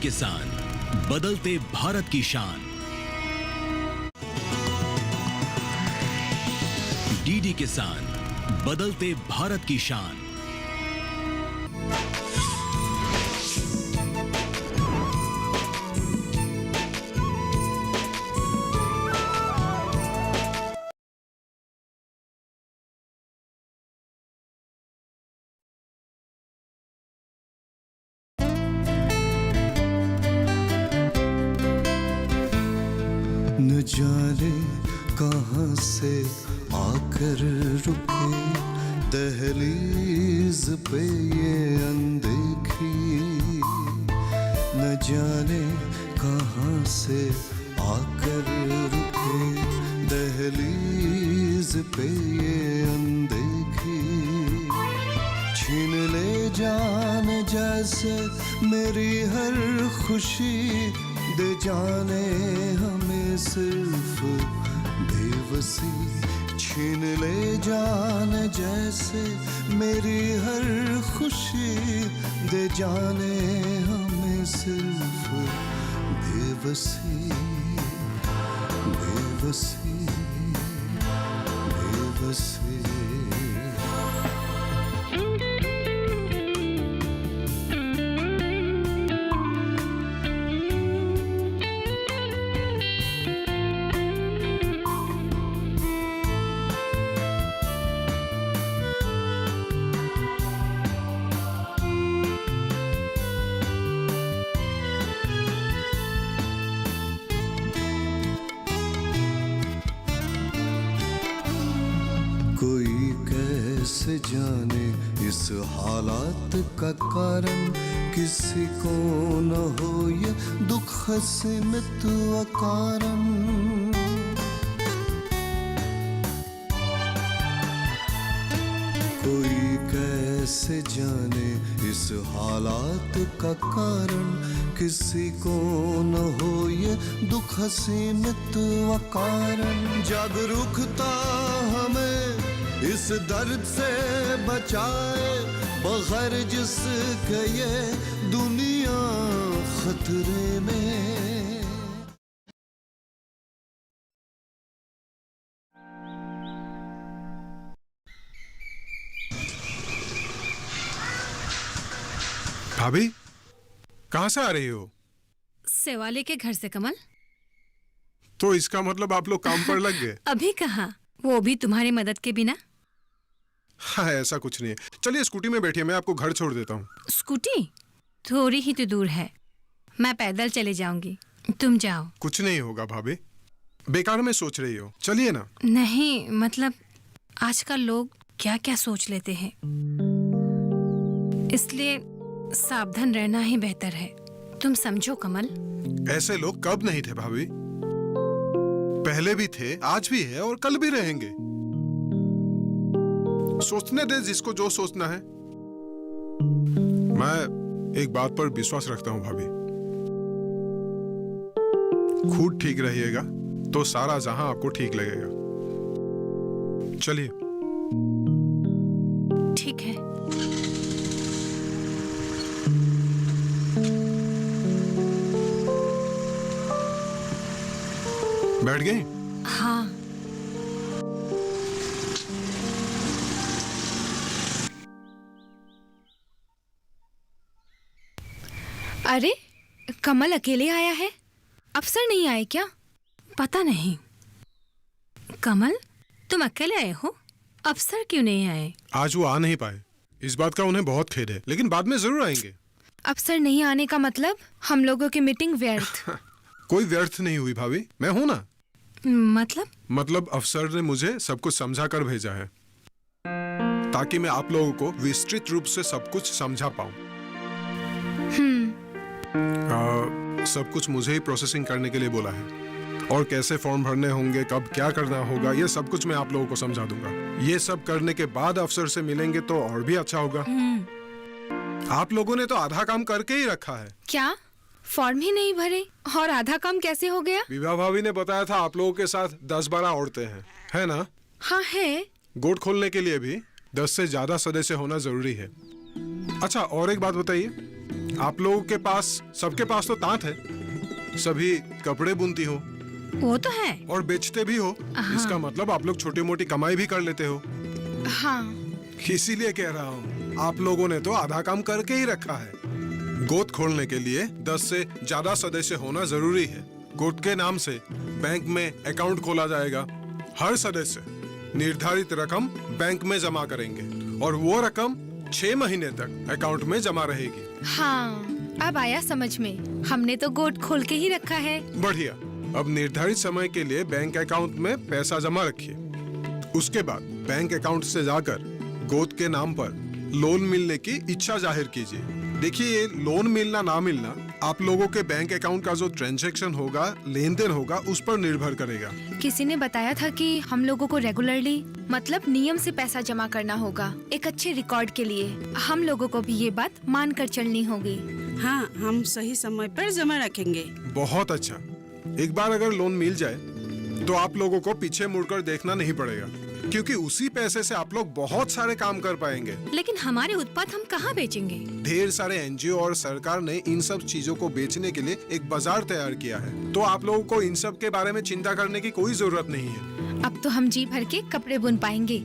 किसान, बदलते भारत की शान। डीडी किसान, बदलते भारत की शान। न जाने कहां से आकर रुके दहलीज पे ये अनदेखी। न जाने कहां से आकर रुके दहलीज पे ये अनदेखी। छीन ले जान जैसे मेरी हर खुशी, दे जाने हमें सिर्फ बेबसी। छीन ले जान जैसे मेरी हर खुशी, दे जाने हमें सिर्फ बेबसी। बेबसी बेबसी। कोई कैसे जाने इस हालात का कारण, किसी को न हो ये दुख सीमित अकारण। कोई कैसे जाने इस हालात का कारण, किसी को न हो ये दुख सीमित अकारण। जागरूकता हमें इस दर्द से बचाए, बगैर जिसके ये दुनिया खतरे में। भाभी, कहाँ से आ रही हो? सेवाले के घर से कमल। तो इसका मतलब आप लोग काम पर लग गए? अभी कहाँ, वो भी तुम्हारी मदद के बिना। हाँ, ऐसा कुछ नहीं है। चलिए स्कूटी में बैठिए, मैं आपको घर छोड़ देता हूँ। स्कूटी थोड़ी ही तो दूर है, मैं पैदल चले जाऊंगी, तुम जाओ। कुछ नहीं होगा भाभी, बेकार में सोच रही हो। चलिए ना। नहीं मतलब आजकल लोग क्या क्या सोच लेते हैं, इसलिए सावधान रहना ही बेहतर है। तुम समझो कमल। ऐसे लोग कब नहीं थे भाभी, पहले भी थे, आज भी है और कल भी रहेंगे। सोचने दे जिसको जो सोचना है। मैं एक बात पर विश्वास रखता हूं भाभी, खुद ठीक रहिएगा तो सारा जहां आपको ठीक लगेगा। चलिए। ठीक है। बैठ गई? हाँ। अरे कमल अकेले आया है, अफसर नहीं आए क्या? पता नहीं। कमल तुम अकेले आए हो, अफसर क्यों नहीं आए? आज वो आ नहीं पाए, इस बात का उन्हें बहुत खेद है, लेकिन बाद में जरूर आएंगे। अफसर नहीं आने का मतलब हम लोगों की मीटिंग व्यर्थ। कोई व्यर्थ नहीं हुई भाभी, मैं हूं ना। मतलब अफसर ने मुझे सब कुछ समझा कर भेजा है, ताकि मैं आप लोगों को विस्तृत रूप से सब कुछ समझा पाऊं। सब कुछ मुझे ही प्रोसेसिंग करने के लिए बोला है, और कैसे फॉर्म भरने होंगे, कब क्या करना होगा, ये सब कुछ मैं आप लोगों को समझा दूंगा। ये सब करने के बाद अफसर से मिलेंगे तो और भी अच्छा होगा। आप लोगों ने तो आधा काम करके ही रखा है। क्या फॉर्म ही नहीं भरे और आधा काम कैसे हो गया? विभा भाभी ने बताया था आप लोगों के साथ 10-12 औरतें हैं, है ना? हाँ है। गोट खोलने के लिए भी 10 से ज्यादा सदस्य होना जरूरी है। अच्छा, और एक बात बताइए, आप लोगों के पास, सबके पास तो तांत है, सभी कपड़े बुनती हो वो तो है। और बेचते भी हो। इसका मतलब आप लोग छोटी मोटी कमाई भी कर लेते हो। हाँ, इसीलिए कह रहा हूँ, आप लोगों ने तो आधा काम करके ही रखा है। गोद खोलने के लिए 10 से ज्यादा सदस्य होना जरूरी है। गोद के नाम से बैंक में अकाउंट खोला जाएगा। हर सदस्य निर्धारित रकम बैंक में जमा करेंगे और वो रकम 6 महीने तक अकाउंट में जमा रहेगी। हाँ, अब आया समझ में। हमने तो गोद खोल के ही रखा है। बढ़िया। अब निर्धारित समय के लिए बैंक अकाउंट में पैसा जमा रखिए। उसके बाद बैंक अकाउंट से जाकर गोद के नाम पर लोन मिलने की इच्छा जाहिर कीजिए। देखिए, लोन मिलना ना मिलना आप लोगों के बैंक अकाउंट का जो ट्रांजैक्शन होगा, लेन देन होगा, उस पर निर्भर करेगा। किसी ने बताया था कि हम लोगों को रेगुलरली, मतलब नियम से पैसा जमा करना होगा, एक अच्छे रिकॉर्ड के लिए। हम लोगों को भी ये बात मान कर चलनी होगी। हाँ, हम सही समय पर जमा रखेंगे। बहुत अच्छा। एक बार अगर लोन मिल जाए तो आप लोगों को पीछे मुड़कर देखना नहीं पड़ेगा, क्योंकि उसी पैसे से आप लोग बहुत सारे काम कर पाएंगे। लेकिन हमारे उत्पाद हम कहाँ बेचेंगे? ढेर सारे एनजीओ और सरकार ने इन सब चीजों को बेचने के लिए एक बाजार तैयार किया है, तो आप लोगों को इन सब के बारे में चिंता करने की कोई जरूरत नहीं है। अब तो हम जी भर के कपड़े बुन पाएंगे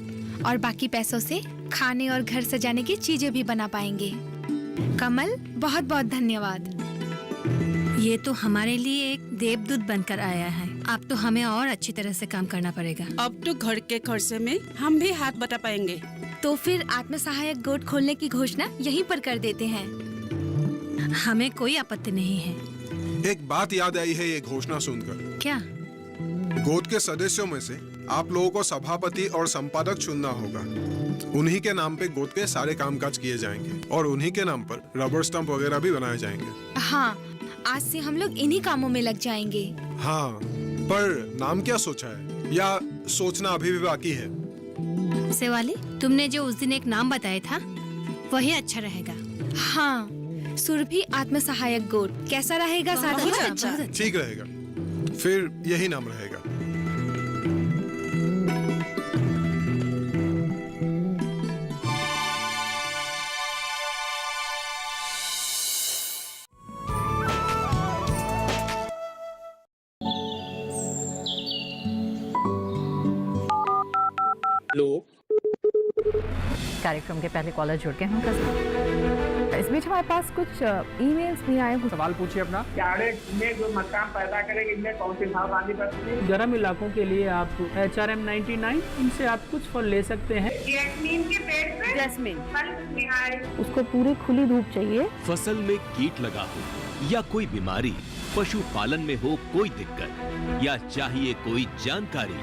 और बाकी पैसों से खाने और घर सजाने की चीजें भी बना पाएंगे। कमल, बहुत बहुत धन्यवाद। ये तो हमारे लिए एक देवदूत बनकर आया है। अब तो हमें और अच्छी तरह से काम करना पड़ेगा। अब तो घर के खर्चे में हम भी हाथ बटा पाएंगे। तो फिर आत्म सहायक गोद खोलने की घोषणा यहीं पर कर देते हैं। हमें कोई आपत्ति नहीं है। एक बात याद आई है ये घोषणा सुनकर। क्या? गोद के सदस्यों में से आप लोगों को सभापति और संपादक चुनना होगा। उन्हीं के नाम पे गोद के सारे कामकाज किए जाएंगे और उन्हीं के नाम पर रबर स्टंप वगैरह भी बनाए जाएंगे। हाँ, आज से हम लोग इन्हीं कामों में लग जाएंगे। हाँ, पर नाम क्या सोचा है या सोचना अभी भी बाकी है? सेवाली, तुमने जो उस दिन एक नाम बताया था वही अच्छा रहेगा। हाँ, सुरभि आत्म सहायक गोद कैसा रहेगा साथी? बहुत अच्छा। ठीक रहेगा, फिर यही नाम रहेगा। कार्यक्रम के पहले कॉलर जुड़ के हम इस बीच हमारे पास कुछ ईमेल्स भी आए हैं। सवाल पूछिए अपना। कैडेट में जो मकान पैदा करेंगे, इनमें कौन सी सावधानी बरतनी है? गर्म इलाकों के लिए आप HRM 99, इनसे आप कुछ फल ले सकते हैं। जैस्मीन के पेड़ पे जैस्मीन, फल निहाय। उसको पूरी खुली धूप चाहिए। फसल में कीट लगा हो या कोई बीमारी, पशुपालन में हो कोई दिक्कत या चाहिए कोई जानकारी,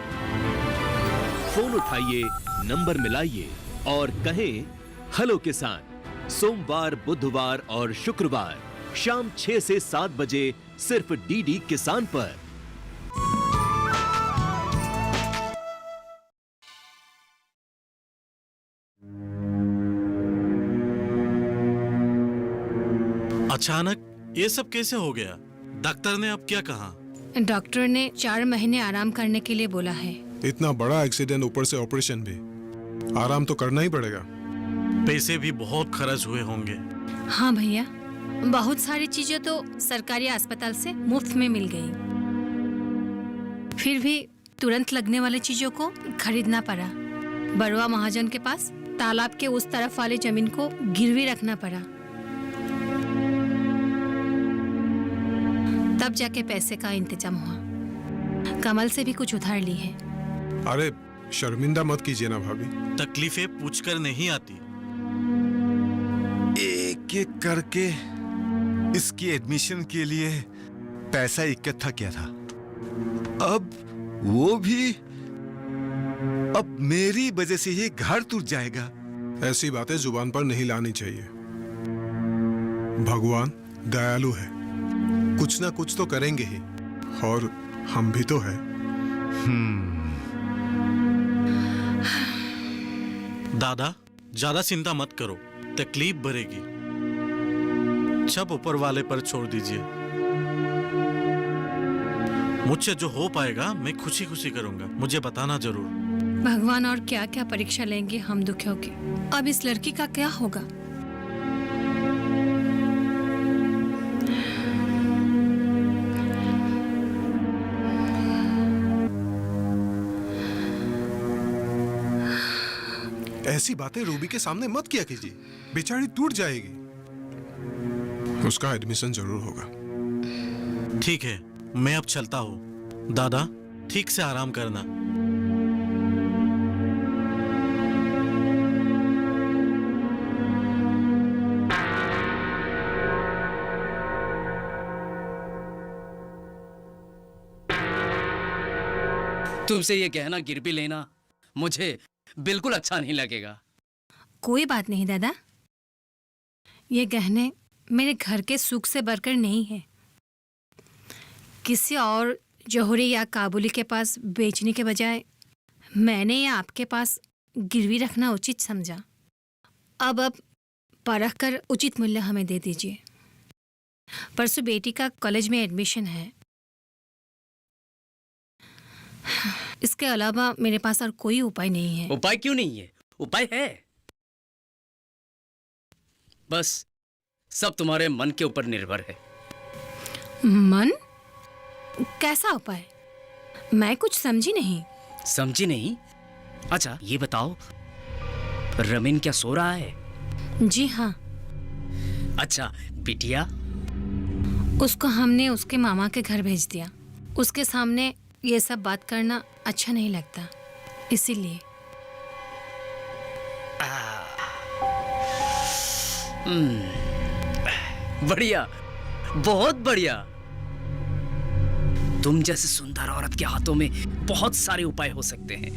फोन उठाइए, नंबर मिलाइए और कहें हेलो किसान। सोमवार, बुधवार और शुक्रवार शाम 6 से 7 बजे सिर्फ डीडी किसान पर। अचानक ये सब कैसे हो गया? डॉक्टर ने अब क्या कहा? डॉक्टर ने 4 महीने आराम करने के लिए बोला है। इतना बड़ा एक्सीडेंट, ऊपर से ऑपरेशन भी, आराम तो करना ही पड़ेगा। पैसे भी बहुत खर्च हुए होंगे। हाँ भैया, बहुत सारी चीजें तो सरकारी अस्पताल से मुफ्त में मिल गई, फिर भी तुरंत लगने वाली चीजों को खरीदना पड़ा। बरुआ महाजन के पास तालाब के उस तरफ वाली जमीन को गिरवी रखना पड़ा, तब जाके पैसे का इंतजाम हुआ। कमल से भी कुछ उधार ली है। अरे शर्मिंदा मत कीजिए ना भाभी। तकलीफें पूछकर नहीं आती। एक एक करके इसकी एडमिशन के लिए पैसा इकट्ठा किया था, अब वो भी अब मेरी वजह से ये घर टूट जाएगा। ऐसी बातें जुबान पर नहीं लानी चाहिए। भगवान दयालु है, कुछ ना कुछ तो करेंगे ही, और हम भी तो है। दादा, ज्यादा चिंता मत करो, तकलीफ बढ़ेगी। सब ऊपर वाले पर छोड़ दीजिए। मुझसे जो हो पाएगा मैं खुशी खुशी करूंगा, मुझे बताना जरूर। भगवान और क्या क्या परीक्षा लेंगे हम दुखियों की। अब इस लड़की का क्या होगा? ऐसी बातें रूबी के सामने मत किया कीजिए, बेचारी टूट जाएगी। उसका एडमिशन जरूर होगा। ठीक है, मैं अब चलता हूँ। दादा, ठीक से आराम करना। तुमसे ये गहना गिरवी लेना मुझे बिल्कुल अच्छा नहीं लगेगा। कोई बात नहीं दादा, ये गहने मेरे घर के सुख से बढ़कर नहीं है। किसी और जौहरी या काबुली के पास बेचने के बजाय मैंने ये आपके पास गिरवी रखना उचित समझा। अब परख कर उचित मूल्य हमें दे दीजिए। परसों बेटी का कॉलेज में एडमिशन है। इसके अलावा मेरे पास और कोई उपाय नहीं है। उपाय क्यों नहीं है? उपाय है। बस सब तुम्हारे मन के ऊपर निर्भर है। मन? कैसा उपाय? मैं कुछ समझी नहीं। समझी नहीं? अच्छा ये बताओ, रमीन क्या सो रहा है? जी हाँ। अच्छा बिटिया? उसको हमने उसके मामा के घर भेज दिया। उसके सामने ये सब बात करना अच्छा नहीं लगता, इसीलिए। बढ़िया, बहुत बढ़िया। तुम जैसे सुंदर औरत के हाथों में बहुत सारे उपाय हो सकते हैं।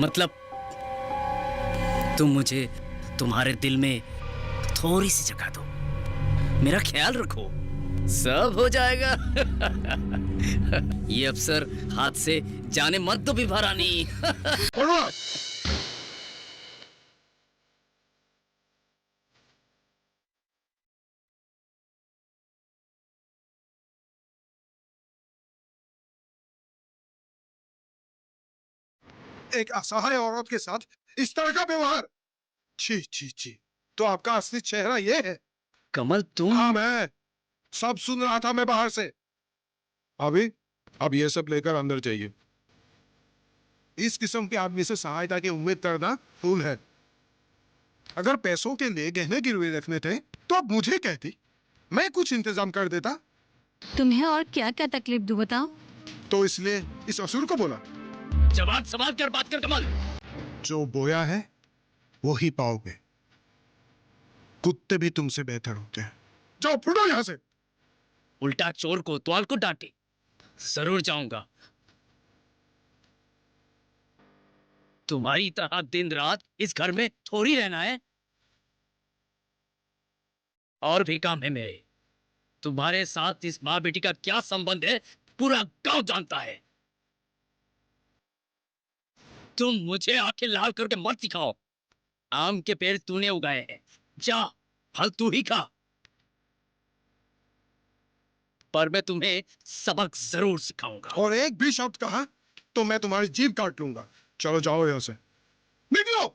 मतलब तुम मुझे तुम्हारे दिल में थोड़ी सी जगह दो, मेरा ख्याल रखो, सब हो जाएगा। ये अवसर हाथ से जाने मत दो विभा रानी। एक असहाय औरत के साथ इस तरह का व्यवहार, छी छी छी। तो आपका असली चेहरा ये है? कमल तुम? हाँ, मैं सब सुन रहा था मैं बाहर से। अभी अब ये सब लेकर अंदर जाइए। इस किस्म के आदमी से सहायता की उम्मीद करना फूल है। अगर पैसों के लिए गहने गिरवे रखने थे तो अब मुझे कहती, मैं कुछ इंतजाम कर देता। तुम्हें और क्या क्या तकलीफ दूं बताओ? तो इसलिए इस असुर को बोला। जवाब सवाल कर बात कर कमल। जो बोया है वो ही पाओगे। कुत्ते भी तुमसे बेहतर होते हैं। जाओ फुटो यहां से। उल्टा चोर कोतवाल को डांटे। जरूर जाऊंगा। तुम्हारी तरह दिन रात इस घर में थोड़ी रहना है। और भी काम है मेरे। तुम्हारे साथ इस माँ बेटी का क्या संबंध है पूरा गांव जानता है। तुम मुझे आंखें लाल करके मत सिखाओ। आम के पेड़ तूने उगाए हैं, जा फल तू ही खा। पर मैं तुम्हें सबक जरूर सिखाऊंगा। और एक भी शब्द कहा तो मैं तुम्हारी जीभ काट लूंगा। चलो जाओ यहां से, निकलो।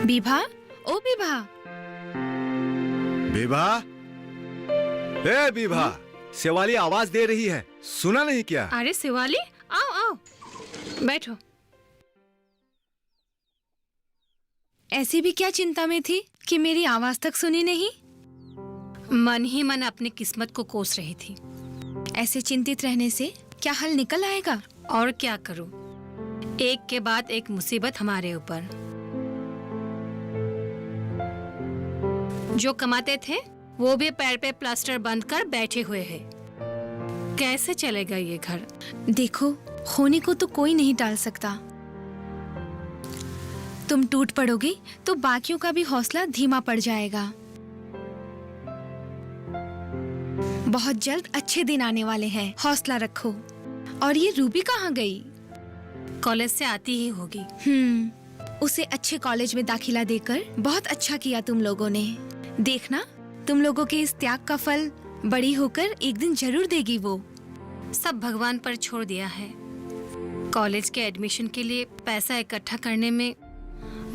विभा, ओ विभा। विभा, ए विभा, शिवाली आवाज दे रही है, सुना नहीं क्या? अरे शिवाली, आओ आओ, बैठो। ऐसी भी क्या चिंता में थी कि मेरी आवाज तक सुनी नहीं? मन ही मन अपनी किस्मत को कोस रही थी। ऐसे चिंतित रहने से क्या हल निकल आएगा? और क्या करूं? एक के बाद एक मुसीबत हमारे ऊपर। जो कमाते थे वो भी पैर पे प्लास्टर बंद कर बैठे हुए हैं। कैसे चलेगा ये घर? देखो, होने को तो कोई नहीं टाल सकता। तुम टूट पड़ोगे तो बाकियों का भी हौसला धीमा पड़ जाएगा। बहुत जल्द अच्छे दिन आने वाले हैं, हौसला रखो। और ये रूबी कहाँ गई? कॉलेज से आती ही होगी। उसे अच्छे कॉलेज में दाखिला देकर बहुत अच्छा किया तुम लोगों ने। देखना, तुम लोगों के इस त्याग का फल बड़ी होकर एक दिन जरूर देगी वो। सब भगवान पर छोड़ दिया है। कॉलेज के एडमिशन के लिए पैसा इकट्ठा करने में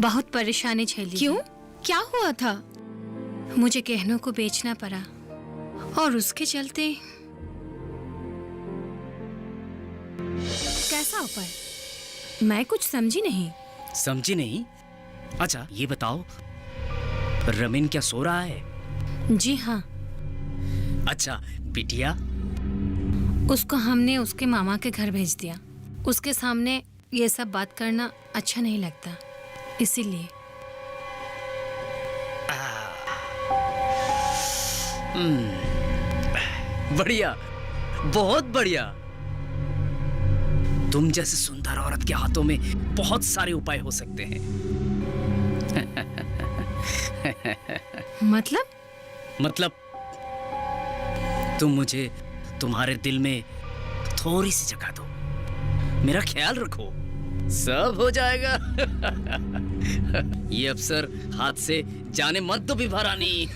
बहुत परेशानी झेली। क्यों? क्या हुआ था? मुझे गहनों को बेचना पड़ा और उसके चलते। कैसा उपाय? मैं कुछ समझी नहीं। समझी नहीं? अच्छा ये बताओ, रमीन क्या सो रहा है? जी हाँ। अच्छा बिटिया? उसको हमने उसके मामा के घर भेज दिया। उसके सामने ये सब बात करना अच्छा नहीं लगता, इसीलिए। बढ़िया, बहुत बढ़िया। तुम जैसे सुंदर औरत के हाथों में बहुत सारे उपाय हो सकते हैं। मतलब तुम मुझे तुम्हारे दिल में थोड़ी सी जगह दो, मेरा ख्याल रखो, सब हो जाएगा। ये अवसर हाथ से जाने मत दो विभा रानी।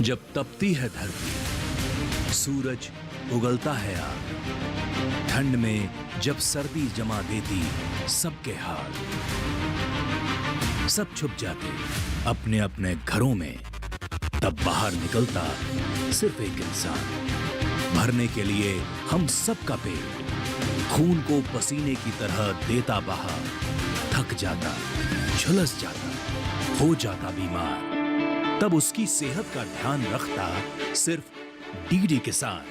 जब तपती है धरती, सूरज उगलता है आग, ठंड में जब सर्दी जमा देती सबके हाल, सब छुप जाते अपने अपने घरों में, तब बाहर निकलता सिर्फ एक इंसान, भरने के लिए हम सबका पेट, खून को पसीने की तरह देता बहा, थक जाता, झुलस जाता, हो जाता बीमार, तब उसकी सेहत का ध्यान रखता सिर्फ डीडी किसान।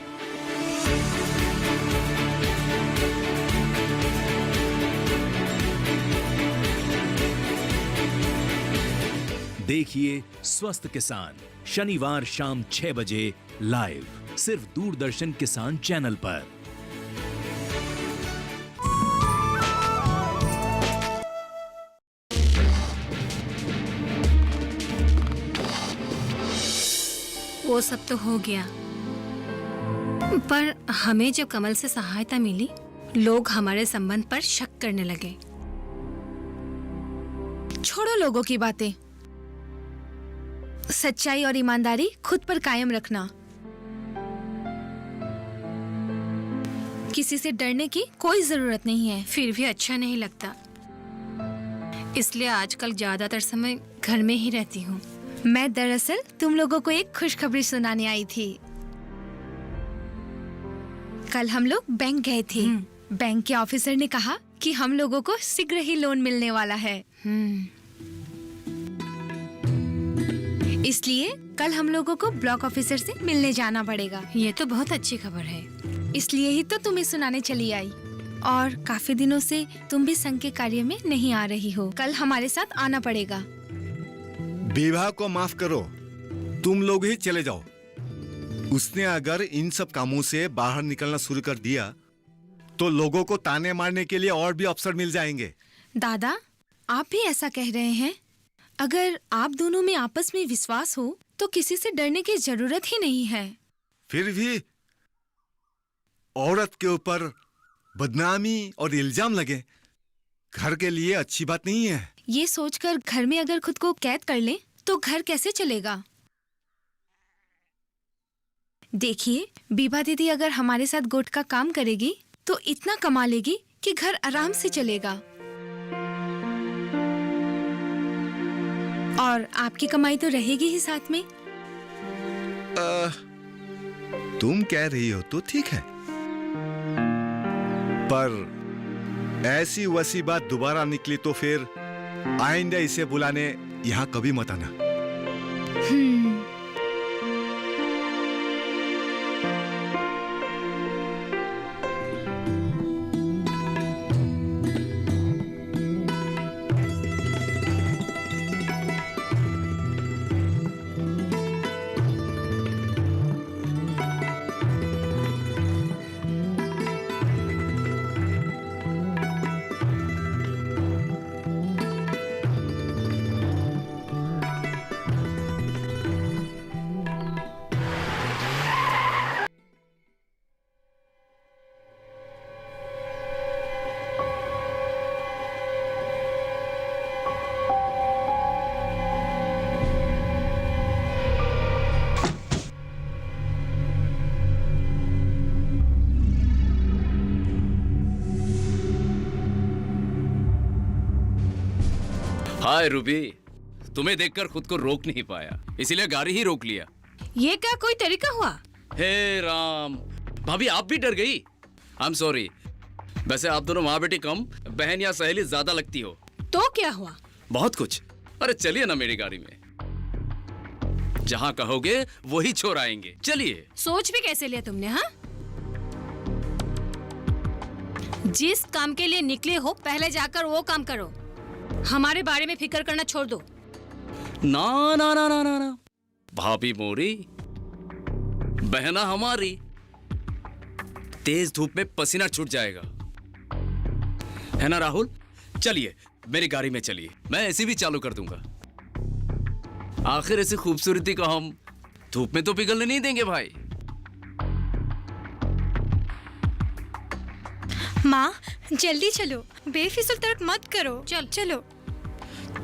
देखिए स्वस्थ किसान शनिवार शाम 6 बजे लाइव, सिर्फ दूरदर्शन किसान चैनल पर। वो सब तो हो गया, पर हमें जब कमल से सहायता मिली, लोग हमारे संबंध पर शक करने लगे। छोड़ो लोगों की बातें, सच्चाई और ईमानदारी खुद पर कायम रखना। किसी से डरने की कोई जरूरत नहीं है। फिर भी अच्छा नहीं लगता, इसलिए आजकल ज्यादातर समय घर में ही रहती हूँ। मैं दरअसल तुम लोगों को एक खुशखबरी सुनाने आई थी। कल हम लोग बैंक गए थे। बैंक के ऑफिसर ने कहा कि हम लोगों को शीघ्र ही लोन मिलने वाला है। इसलिए कल हम लोगों को ब्लॉक ऑफिसर से मिलने जाना पड़ेगा। ये तो बहुत अच्छी खबर है। इसलिए ही तो तुम्हें सुनाने चली आई। और काफी दिनों से तुम भी संघ के कार्य में नहीं आ रही हो। कल हमारे साथ आना पड़ेगा। विवाह को माफ करो, तुम लोग ही चले जाओ। उसने अगर इन सब कामों से बाहर निकलना शुरू कर दिया तो लोगों को ताने मारने के लिए और भी अवसर मिल जाएंगे। दादा, आप भी ऐसा कह रहे हैं? अगर आप दोनों में आपस में विश्वास हो तो किसी से डरने की जरूरत ही नहीं है। फिर भी औरत के ऊपर बदनामी और इल्जाम लगे, घर के लिए अच्छी बात नहीं है। ये सोचकर घर में अगर खुद को कैद कर ले तो घर कैसे चलेगा? देखिए, बीबा दीदी अगर हमारे साथ गोट का काम करेगी तो इतना कमा लेगी कि घर आराम से चलेगा। और आपकी कमाई तो रहेगी ही साथ में। तुम कह रही हो तो ठीक है, पर ऐसी वैसी बात दोबारा निकली तो फिर आइंदा इसे बुलाने यहाँ कभी मत आना। हाय रूबी, तुम्हें देखकर खुद को रोक नहीं पाया, इसीलिए गाड़ी ही रोक लिया। ये क्या कोई तरीका हुआ? हे राम, भाभी आप भी डर गई। I am sorry. वैसे आप दोनों माँ बेटी कम, बहन या सहेली ज्यादा लगती हो। तो क्या हुआ? बहुत कुछ। अरे चलिए ना मेरी गाड़ी में, जहाँ कहोगे वही छोड़ आएंगे। चलिए। सोच भी कैसे लिया तुमने? हाँ, जिस काम के लिए निकले हो पहले जाकर वो काम करो, हमारे बारे में फिक्र करना छोड़ दो। ना ना ना ना ना ना, भाभी मोरी, बहना हमारी, तेज धूप में पसीना छूट जाएगा, है ना राहुल? चलिए मेरी गाड़ी में चलिए, मैं ऐसी भी चालू कर दूंगा। आखिर ऐसी खूबसूरती को हम धूप में तो पिघलने नहीं देंगे भाई। माँ जल्दी चलो, बेफिजूल तर्क मत करो। चलो।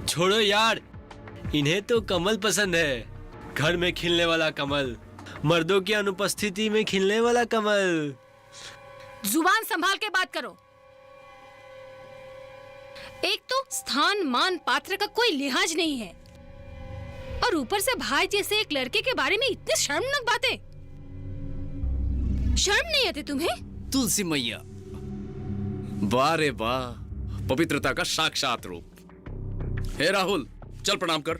छोड़ो यार, इन्हें तो कमल पसंद है, घर में खिलने वाला कमल, मर्दों की अनुपस्थिति में खिलने वाला कमल। जुबान संभाल के बात करो। एक तो स्थान मान पात्र का कोई लिहाज नहीं है, और ऊपर से भाई जैसे एक लड़के के बारे में इतनी शर्मनाक बातें। शर्म नहीं आती तुम्हें? तुलसी मैया, वाह रे वाह, पवित्रता का साक्षात रूप। हे राहुल, चल प्रणाम कर,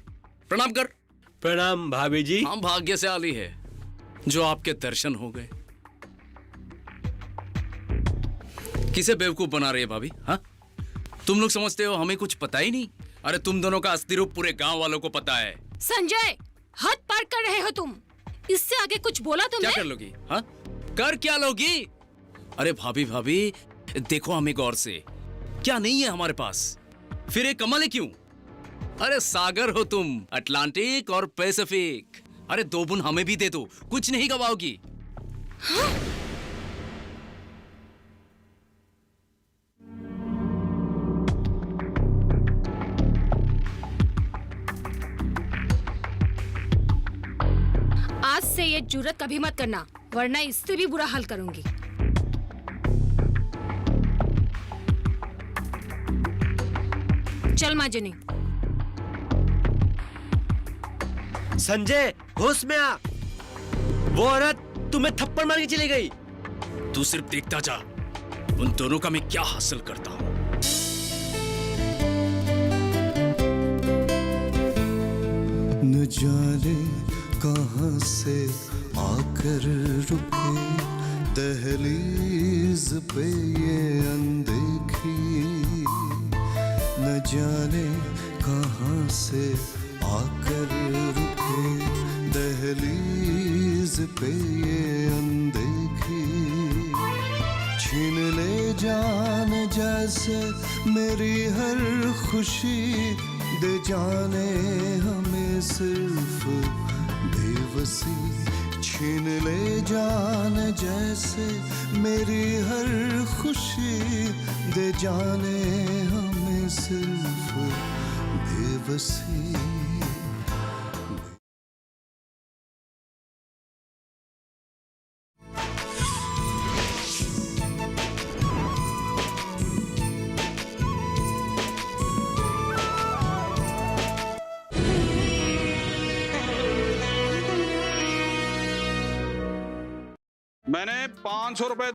प्रणाम कर। प्रणाम भाभी जी। हम भाग्यशाली है जो आपके दर्शन हो गए। किसे बेवकूफ बना रही है भाभी? हाँ, तुम लोग समझते हो हमें कुछ पता ही नहीं? अरे तुम दोनों का असली रूप पूरे गांव वालों को पता है। संजय, हद पार कर रहे हो तुम। इससे आगे कुछ बोला तुमने? क्या कर लोगी? हाँ, कर क्या लोगी? अरे भाभी भाभी, देखो हमें गौर से, क्या नहीं है हमारे पास? फिर ये कमल है क्यों? अरे सागर हो तुम, अटलांटिक और पैसिफिक। अरे 2 बूंद हमें भी दे दो, कुछ नहीं गवाओगी। हाँ? आज से ये जुर्रत कभी मत करना, वरना इससे भी बुरा हाल करूंगी। चल माजनी। संजय, होश में आ, वो औरत तुम्हें थप्पड़ मार के चली गई। तू सिर्फ देखता जा, उन दोनों का मैं क्या हासिल करता हूं। न जाने कहां से आकर रुके दहलीज पे ये अनदेखी, न जाने कहां से आकर रुके दहलीज पे ये अनदेखी, छीन ले जान जैसे मेरी हर खुशी, दे जाने हमें सिर्फ बेबसी, छीन ले जान जैसे मेरी हर खुशी, दे जाने हमें सिर्फ बेबसी। मैंने 500 रुपए